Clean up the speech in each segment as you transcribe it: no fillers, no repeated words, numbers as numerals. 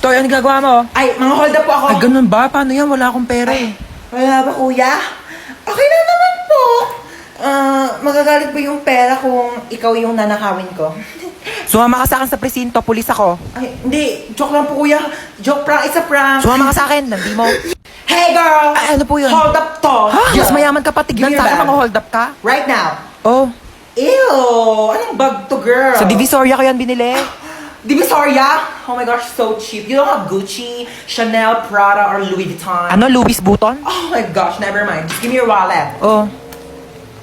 Stoy, ano ginagawa mo? Ay, mga hold up po ako. Ay, ganun ba? Paano yan? Wala akong pera eh. Wala ba, kuya? Okay lang naman po. Magagalit ba yung pera kung ikaw yung nanakawin ko? Sumama ka sa akin sa presinto, pulis ako. Ay, hindi. Joke lang po, kuya. Joke prank. It's a prank. Sumama ka sa akin, hindi mo. Hey, girl! Ay, ano po yun? Hold up to. Ha? Mas mayaman ka pa, tignan Give me sa your akin, bag. mga hold up ka? Right now. Oh, Ew! Anong bag to, girl? sa Divisoria ko yan binili. Divisoria? Oh my gosh, so cheap. You don't have Gucci, Chanel, Prada, or Louis Vuitton? Ano, Louis Vuitton? Oh my gosh, never mind. Just give me your wallet. Oh.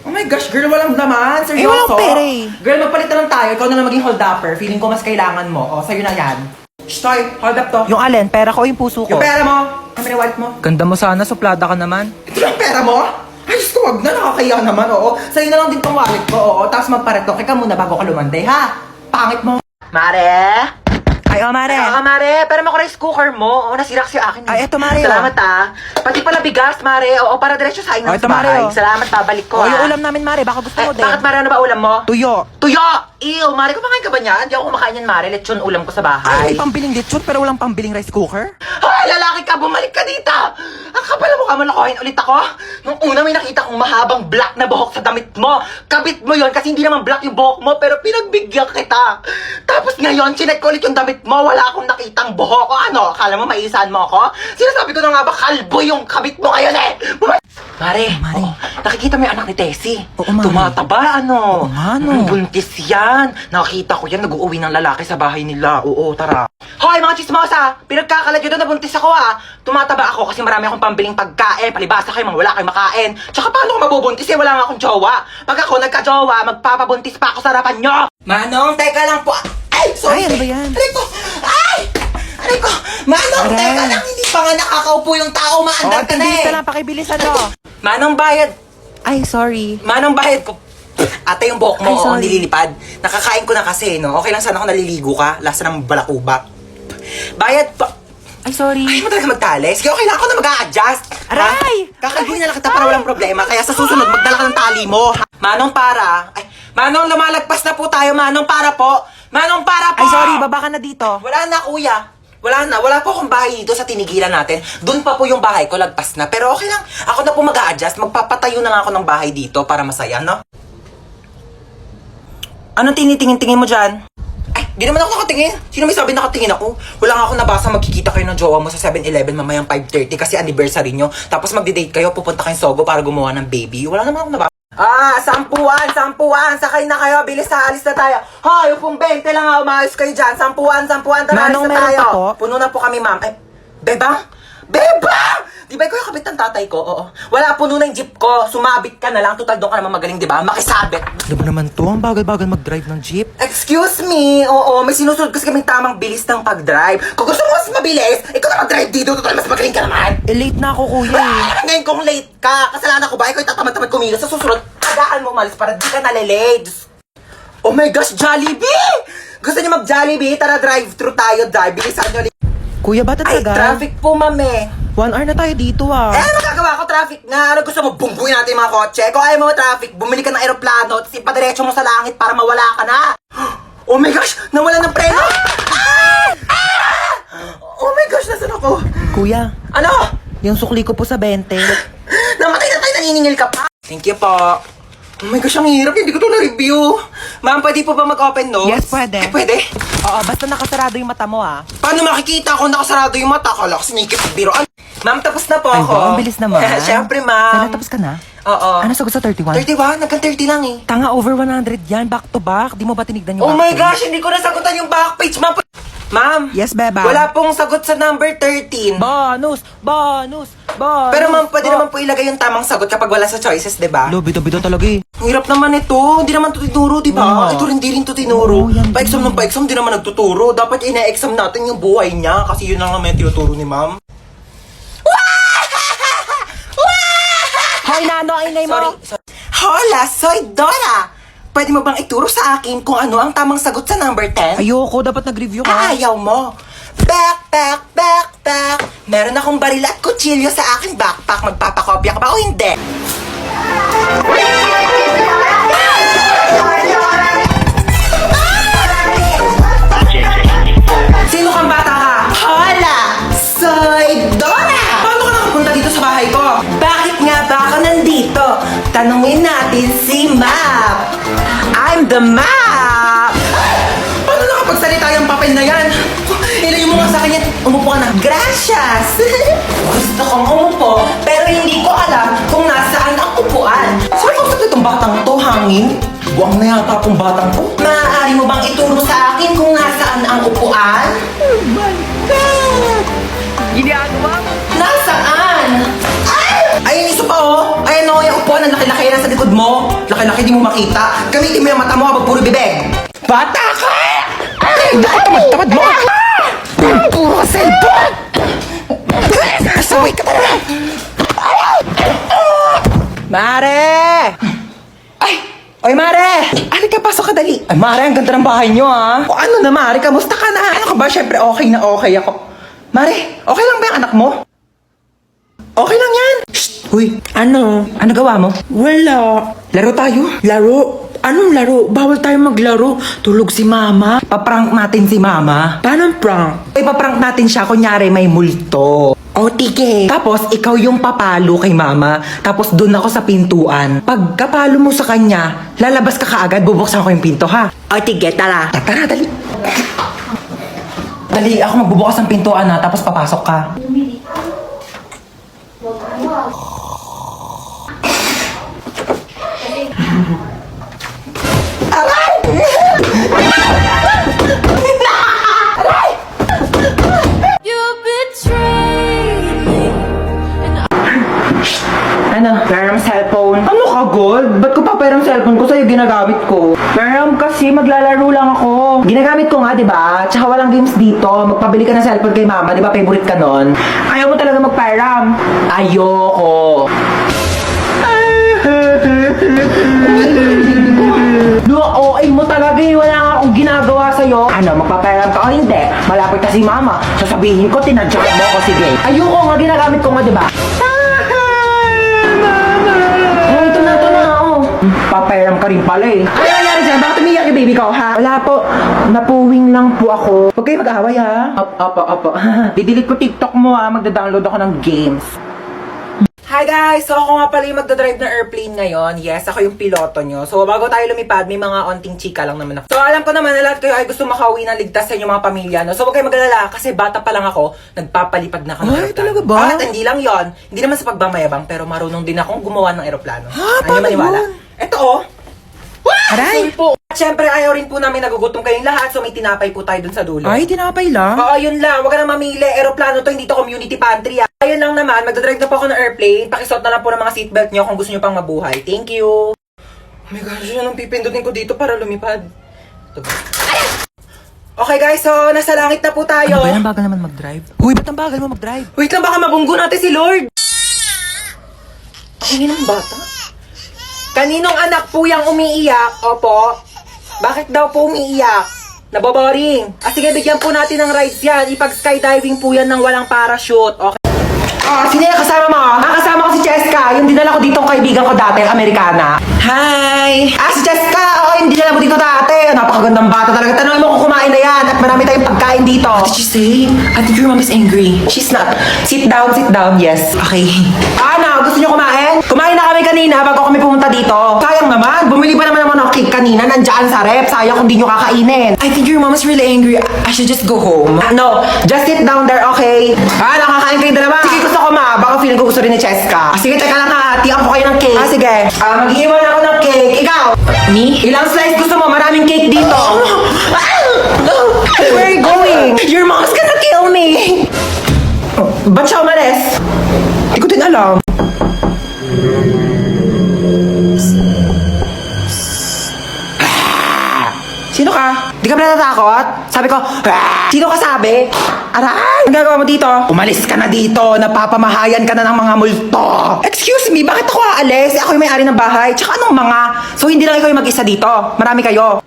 Oh my gosh, girl, walang laman. Seryoso? walang pera eh. Girl, magpalit na lang tayo. Ikaw na lang maging hold-upper. Feeling ko mas kailangan mo. O, sa'yo na yan. Shh, Toy, hold up to. Yung alin, pera ko o yung puso ko? Yung pera mo. Kami na wallet mo. Ganda mo sana, suplada ka naman. Ito lang pera mo? Ay, Diyos ko, wag na. Nakakaya naman, oo. Sa'yo na lang din tong wallet ko, oo. Tapos magparetoke ka muna bago ka lumanday, ha? Pangit mo. Mare? Ay, oh, Mare. Oo, Mare. Pero mo rice cooker mo. Oo, nasira kasi akin. Ay, eto, Mare, Salamat, ah. Pati pala bigas, Mare. Oo, para diretso sa akin Oh, ng eto, Mare, bahay. oh. Salamat, babalik ko, Oh, yung ah. ulam namin, Mare, baka gusto mo din. Bakit, Mare? Ano ba ulam mo? Tuyo. Tuyo! Ew, Mare, kumakain ka ba niyan? Hindi ako kumakain yan, Mare. Lechon ulam ko sa bahay. Ay, may pambiling lechon pero walang pambiling rice cooker. Ay, lalaki ka! Bumalik ka dito! Ang kapal mo ka malakohin ulit ako. Nung una may nakita kong mahabang black na buhok sa damit mo. Kabit mo yon kasi hindi naman black yung buhok mo pero pinagbigyan kita. Tapos ngayon, chinek ko ulit yung damit mo. Wala akong nakitang buhok. O ano, akala mo maisahan mo ako? Sinasabi ko na nga ba, kalbo yung kabit mo ngayon eh! Mare, Mare. oh, nakikita mo yung anak ni Tessie? Oo, Mare. Tumataba, ano? Oo nga, no. Buntis yan. Nakita ko yan, nag-uuwi ng lalaki sa bahay nila. Oo, tara. Hoy, mga chismosa! Pinagkakalat yun doon, nabuntis ako ah. Tumataba ako kasi marami akong pambiling pagkain. Palibasa kayo, mga wala kayong makain. Tsaka paano ko mabubuntis eh, wala nga akong jowa. Pag ako nagka-jowa, magpapabuntis pa ako sa harapan nyo. Manong, teka lang po. Ay, sorry. Ay, ano ba yan? Aray ko! Ay! Aray ko! Manong, Aray. teka lang. Hindi pa nga nakakaupo yung tao. Maandar ka na bilis eh. ka lang, pakibilisan mo. Manong bayad. Ay, sorry. Manong bayad ko. Ate, yung buhok mo, Ay, sorry. nililipad. Nakakain ko na kasi, no? Okay lang sana kung naliligo ka. Lasa ng balakubak. Bayad pa. Ay, sorry. Ay, mo talaga magtali. Sige, okay lang ako na mag-a-adjust. Aray! Kakalbuhin na lang kita para walang problema. Kaya sa susunod, magdala ka ng tali mo. Manong para. Ay, Manong, lumalagpas na po tayo. Manong para po. Manong para po. Ay, sorry, baba ka na dito. Wala na, kuya. Wala na. Wala po akong bahay dito sa tinigilan natin. Doon pa po yung bahay ko, lagpas na. Pero okay lang. Ako na po mag-a-adjust. Magpapatayo na nga ako ng bahay dito para masaya, no? Anong tinitingin-tingin mo dyan? Ay, di naman ako nakatingin. Sino may sabi nakatingin ako? Wala nga ako nabasa magkikita kayo ng jowa mo sa 7-Eleven mamayang 5:30 kasi anniversary nyo. Tapos magdi-date kayo, pupunta kayong Sogo para gumawa ng baby. Wala naman ako nabasa. Ah, sampuan! Sakay na kayo. Bilis na, alis na tayo. Hoy, upong 20 lang ha. Umayos kayo dyan. Sampuan. Tara, Manong, alis na meron tayo. pa po? Puno na po kami, ma'am. Ay, bebang? Bebang! Di ba ikaw yung kabit ng tatay ko? Oo. Wala, puno na yung jeep ko. Sumabit ka na lang. Total, doon ka naman magaling, di ba? Makisabit. Ano ba naman to? Ang bagal-bagal mag-drive ng jeep. Excuse me, oo, may sinusunod kasi kaming tamang bilis ng pag-drive. Kung gusto mo mas mabilis, ikaw na mag-drive dito, total mas magaling ka naman. Eh, late na ako, kuya eh. Ngayon kung late ka, kasalanan ko ba? Ikaw yung tatamad-tamad kumilos. Sa susunod, agaan mo umalis para di ka nalilate. Oh my gosh, Jollibee! Gusto niyo mag-Jollibee? Tara, drive-thru tayo, drive. Bilisan nyo. Kuya, ba't Ay, tagal? traffic po, mame. 1 hour na tayo dito ah. Eh, ano gagawa ko? Traffic nga. Ano gusto mo? Bumbuin natin yung mga kotse. Kung ayaw mo traffic, bumili ka ng aeroplano, tapos ipadiretso mo sa langit para mawala ka na. Oh my gosh! Nawala ng preno! Ah! Ah! Oh my gosh! Nasaan ako? Kuya, Ano? yung sukli ko po sa 20. Namatay na tayo, naniningil ka pa? Thank you po. Oh my gosh, ang hirap. Hindi ko ito na-review. Ma'am, pwede po ba mag-open notes? Yes, pwede. Eh, pwede? Oo, basta nakasarado yung mata mo ah. Paano makikita kung nakasarado yung mata? Kala ko sinikip ang biroan. Ma'am, tapos na po Ay, ako. wow, ang bilis naman. Siyempre, ma'am. Sana tapos ka na? Oo. Ano sagot sa 31? 31? Nagkan 30 lang eh. Tanga, over 100 yan. Back to back. Di mo ba tinignan yung Oh my back gosh, hindi ko nasagutan yung back page, ma'am. Ma'am. Yes, beba. Wala pong sagot sa number 13. Bonus! Bonus! Bonus! Pero ma'am, pwede naman po ilagay yung tamang sagot kapag wala sa choices, di ba? Lo, bito-bito talaga eh. Ang hirap naman ito. Hindi naman ito tinuro, di ba? Oo. Ito rin, di rin ito tinuro. Oo, yan Pa-exam din. ng pa-exam, di naman nagtuturo. Dapat ina-exam natin yung buhay niya kasi yun lang naman yung tinuturo ni ma'am. Hoy, Nano, ang ingay mo! Sorry. Hola, soy Dora! Pwede mo bang ituro sa akin kung ano ang tamang sagot sa number 10? Ayoko, dapat nag-review ka. Ayaw mo. Backpack. Meron akong baril at kutsilyo sa aking backpack. Magpapakopya ka ba o hindi? Sino kang bata ka? Hola! map! Paano nakapagsalita yung papel na yan? Ilayo mo nga sa akin yan. Umupo ka na. Gracias! Gusto kong umupo, pero hindi ko alam kung nasaan ang upuan. Saan ko sa itong batang to, hangin? Buwang na yata akong batang to. Maaari mo bang ituro sa akin kung nasaan ang upuan? Oh my God! Ginagawa mo? Nasaan? Ay, isa pa oh! Ayan o, yung upuan ang laki-laki na sa likod mo. Laki-laki, di mo makita. Gamitin mo yung mata mo habang puro bibig. Bata ka! Ay, tamad-tamad mo! Puro cellphone! Asaway ka talaga! Mare! Ay! Oy, Mare! Halika, pasok ka dali. Ay, Mare, ang ganda ng bahay niyo, ha? O ano na, Mare? Kamusta ka na? Ano ka ba? Siyempre, okay na okay ako. Mare, okay lang ba yung anak mo? Okay lang yan. Shh! Uy, Ano? ano gawa mo? Wala. Laro tayo. Laro? Anong laro? Bawal tayo maglaro. Tulog si mama. Paprank natin si Mama. Paano prank? Ipaprank natin siya, kunyari may multo. O, tige. Tapos, ikaw yung papalo kay Mama. Tapos, dun ako sa pintuan. Pag kapalo mo sa kanya, lalabas ka kaagad, bubuksan ko yung pinto, ha? O, tige, tara. Tara, dali. Dali, ako magbubukas ng pintuan, ha? Tapos papasok ka. You betrayed me. Ano? Pero cellphone. Ano ka, Gold? Ba't ko papayaram cellphone ko sa'yo ginagamit ko? Pero kasi maglalaro lang ako. Ginagamit ko nga, di ba? Tsaka walang games dito. Magpabili ka ng cellphone kay Mama, di ba? Favorite ka nun. Ayaw mo talaga magpayaram. Ayoko. OA mo talaga eh. Wala nga akong ginagawa sa'yo. Ano, magpapayaram ka o hindi? Malapit na si Mama. Sasabihin ko, tinadyak mo ako, sige. Ayoko nga, ginagamit ko nga, di ba? Oh, ito na, oh. Papayaram ka rin pala eh. Ano nangyari dyan? Bakit umiyak yung baby ko, ha? Wala po. Napuwing lang po ako. Huwag kayo mag-away, ha? Opo. Didelete ko TikTok mo, ha? Magda-download ako ng games. Hi guys! So ako nga pala yung magdadrive ng airplane ngayon. Yes, ako yung piloto nyo. So bago tayo lumipad, may mga onting chika lang naman ako. So alam ko naman na lahat kayo ay gusto makauwi ng ligtas sa inyong mga pamilya. No? So huwag kayo mag-alala kasi bata pa lang ako, nagpapalipad na ako ng Ay, aeroplano. talaga ba? At hindi lang yon, hindi naman sa pagmamayabang, pero marunong din akong gumawa ng aeroplano. Ha? Ano Paano maniwala? yun? Ito oh! Aray! Sorry po. At syempre ayaw rin po namin nagugutom kayong lahat, so may tinapay po tayo dun sa dulo. Ay, tinapay lang. Oo, yun lang. Huwag ka na mamili. Aeroplano to, hindi to community pantry. Ayun lang naman, magdadrive na po ako ng airplane. Pakisuot na lang po ng mga seatbelt nyo kung gusto nyo pang mabuhay. Thank you. Oh my gosh, anong pipindutin ko dito para lumipad? Ito ba? Okay guys, so nasa langit na po tayo. Ano ba yan? Ang bagal naman mag-drive? Uy, ba't ang bagal mo mag-drive? Wait lang, baka mabunggo natin si Lord. Ang ingin ng bata. Kaninong anak po yung umiiyak? Opo. Bakit daw po umiiyak? Naboboring. Sige, bigyan po natin ng rides yan. Ipag-skydiving po yan ng walang parachute. Okay? Sino yung kasama mo? Kasama ko si Cheska. Yung dinala ko dito ang kaibigan ko dati, Amerikana. Hi! Si Cheska! Oo, yung dinala mo dito dati. Napakagandang bata talaga. Tanongin mo kung kumain na yan. At marami tayong pagkain dito. What did you say? I think your mom is angry. She's not. Sit down, yes. Okay. Ano? Gusto niyo kumain? Kumain na kami kanina bago kami pumunta dito. Sayang naman. Bumili pa naman ng cake kanina. Nandiyan sa rep. Sayang kung di niyo kakainin. I think your mom is really angry. I should just go home. No, just sit down there, okay? Nakakain kayo dalawa. Sige, gusto ko ma. Baka feeling ko gusto rin ni Cheska. Sige, teka lang ha. Tiyan ko kayo ng cake. Sige. Mag-iwan ako ng cake. Ikaw. Me? Ilang slice gusto mo? Maraming cake dito. Where are you going? Your mom's gonna kill me. Ba't siya umalis? Hindi ko din alam. Sino ka? Di ka ba natatakot? Sabi ko, sino ka sabi? Aray! Ang gagawa mo dito? Umalis ka na dito. Napapamahayan ka na ng mga multo. Excuse me, bakit ako aalis? Ako yung may-ari ng bahay. Tsaka anong mga? So hindi lang ikaw yung mag-isa dito. Marami kayo.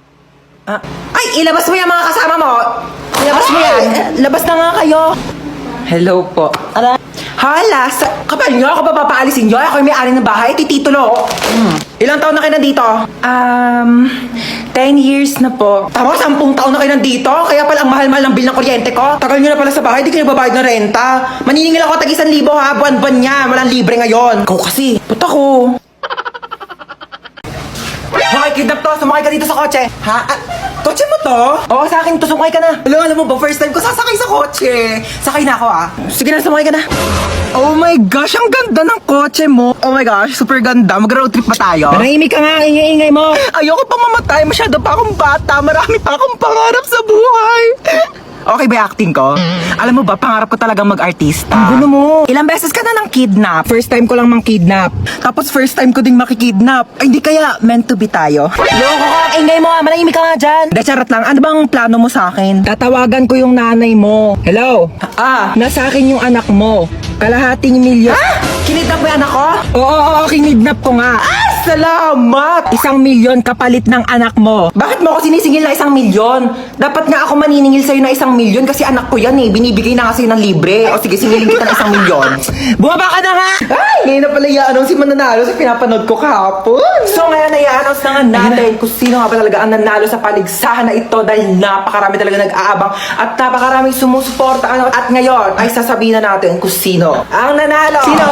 Ay, ilabas mo yung mga kasama mo. Ilabas mo yan. Labas na nga kayo. Hello po. Aray. Hala, kapal nyo, ako ba papaalisin nyo? Ako yung may-ari ng bahay, titulo. Ilang taon na kayo nandito? 10 years na po. Tama, 10 taon na kayo nandito? Kaya pala ang mahal-mahal ng bill ng kuryente ko? Tagal nyo na pala sa bahay, di kayo babayad ng renta. Maniningil ako tag 1,000 ha, buwan-buwan niya. Walang libre ngayon. Ikaw kasi. Puta ko. Hoy, kidnap to. Sumakay ka dito sa kotse. Ha? Kotse mo to? Oo, sa akin to. Sumakay ka na. Alam mo ba, first time ko sasakay sa kotse. Sakay na ako Sige na, sumakay ka na. Oh my gosh, ang ganda ng kotse mo. Oh my gosh, super ganda. Mag-road trip pa tayo. Manahimik ka nga, ingay-ingay mo. Ayoko pa mamatay. Masyado pa akong bata. Marami pa akong pangarap sa buhay. Okay ba yung acting ko? Alam mo ba, pangarap ko talagang mag-artista. Ang gulo mo. Ilang beses ka na nang kidnap. First time ko lang mang kidnap. Tapos first time ko ding makikidnap. Ay, hindi kaya meant to be tayo? Loko ka, ingay mo manahimik ka nga dyan. De, charot lang. Ano bang plano mo sa akin? Tatawagan ko yung nanay mo. Hello? Nasa akin yung anak mo. Kalahating milyon. Kinidnap mo yung anak ko? Oo, kinidnap ko nga. Salamat! 1 milyon kapalit ng anak mo. Bakit mo ako sinisingil na 1 milyon? Dapat nga ako maniningil sa'yo na 1 milyon kasi anak ko yan eh. Binibigay na nga sa'yo ng libre. O sige, singilin kita ng 1 milyon. Bumaba ka na nga! Ay, ngayon na pala i-announce si mananalo sa pinapanood ko kahapon. So ngayon ay i-announce na nga natin kung sino nga ba talaga ang nanalo sa paligsahan na ito dahil napakarami talaga nag-aabang at napakaraming sumusuporta. At ngayon ay sasabihin na natin kung sino ang nanalo. Sino?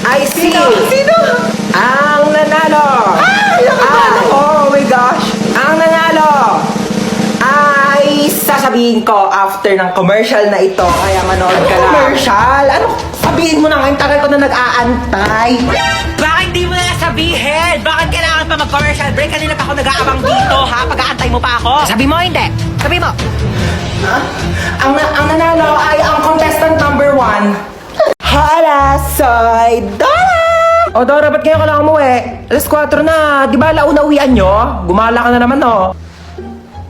Ay si... Sino? Ang nanalo! Oh my gosh! Ang nanalo! Ay sasabihin ko after ng commercial na ito. Kaya manood ka lang. Commercial? Ano? Sabihin mo na ngayon, tagal ko na nag-aantay. Bakit di mo na sabihin? Bakit kailangan pa mag-commercial break? Kanina pa ako nag-aabang dito, ha? Pag-aantay mo pa ako. Sabi mo, hindi. Sabi mo. Ang nanalo ay ang contestant number 1. Hala, soy Dora! O Dora, ba't ngayon ka lang umuwi? Alas 4 na. Di ba launa uwian nyo? Gumala ka na naman, no?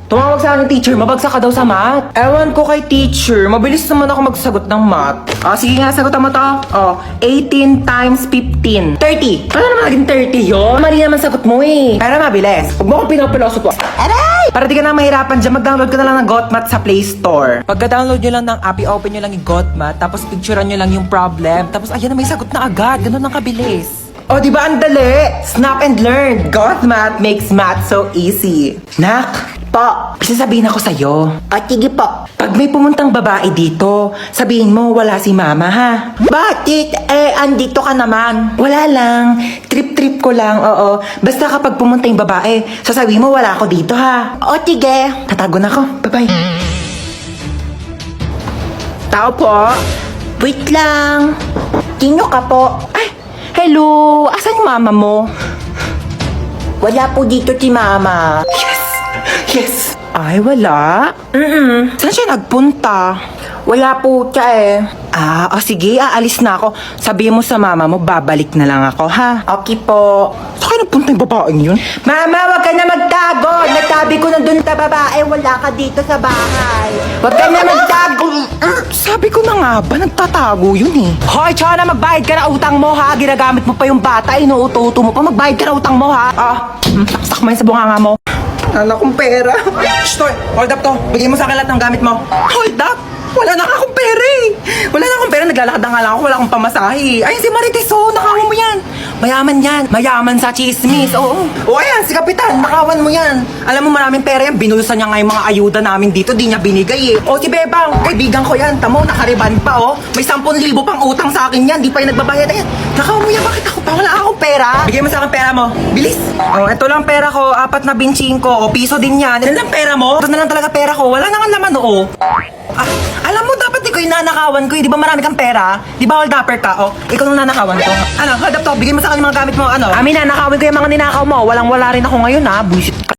Tumawag sa akin yung teacher, mabagsak ka daw sa math. Ewan ko kay teacher, mabilis naman ako magsagot ng math. Sige nga, sagutan mo to. 18 times 15. 30. Paano naman naging 30 yun? Mali naman sagot mo eh. Pero mabilis. Huwag mo akong pinapilosot po. Aray! Para di ka na mahirapan dyan, mag-download ka na lang ng GotMath sa Play Store. Pagka-download nyo lang ng app, i-open nyo lang yung GotMath, tapos picturean nyo lang yung problem, tapos ayan na may sagot na agad. Ganun ang kabilis. O, di ba ang dali? Snap and learn. GotMath makes math so easy. Nak, po, sasabihin ako sa'yo. Sige po. Pag may pumuntang babae dito, sabihin mo wala si mama ha. Bakit? Andito ka naman. Wala lang. Trip-trip ko lang, oo. Basta kapag pumunta yung babae, sasabihin mo wala ako dito ha. Sige. Tatago na ako. Bye-bye. Tao po. Wait lang. Sino ka po? Ay, hello. Asan yung mama mo? Wala po dito si mama. Yes! Ay, wala? Saan siya nagpunta? Wala po siya eh. Sige, aalis na ako. Sabihin mo sa mama mo, babalik na lang ako, ha? Okay po. Saan kayo nagpunta yung babaeng yun? Mama, wag ka na magtago! Nagtabi ko na dun sa babae, wala ka dito sa bahay. Wag ka na magtago! Sabi ko na nga ba, nagtatago yun eh. Hoy, Chona, magbayad ka na utang mo, ha? Ginagamit mo pa yung bata, inuuto-uto mo pa. Magbayad ka na utang mo, ha? Saksak mo yun sa bunganga mo. Wala akong pera. Shh, Toy, hold up to. Bigyan mo sa akin lahat ng gamit mo. Hold up? Wala na akong pera eh. Wala na akong pera, naglalakad na nga lang ako, wala akong pamasahe. Ayun si Marites, nakawan mo yan. Mayaman yan. Mayaman sa chismis, oo. Ayan, si Kapitan, nakawan mo yan. Alam mo, maraming pera yan. Binulsan niya nga yung mga ayuda namin dito, di niya binigay eh. Si Bebang, kaibigan ko yan. Tamo, nakariban pa May 10,000 pang utang sa akin yan, di pa yung nagbabayad. Ayan, nakawan mo yan, bakit ako pa? Wala akong pera. Bigay mo sa akin pera mo. Bilis. Ito lang pera ko, 4 na binching ko. Piso din yan. Yan lang pera mo. Ito na lang talaga pera ko. Wala na nga laman, alam mo, dapat di ko yung nanakawan ko eh. Di ba marami kang pera? Di ba hold upper ka? Ikaw nang nanakawan ko. Hold up to, bigyan mo sa akin yung mga gamit mo, Amin, nanakawin ko yung mga ninakaw mo. Walang-wala rin ako ngayon, Buisit ka.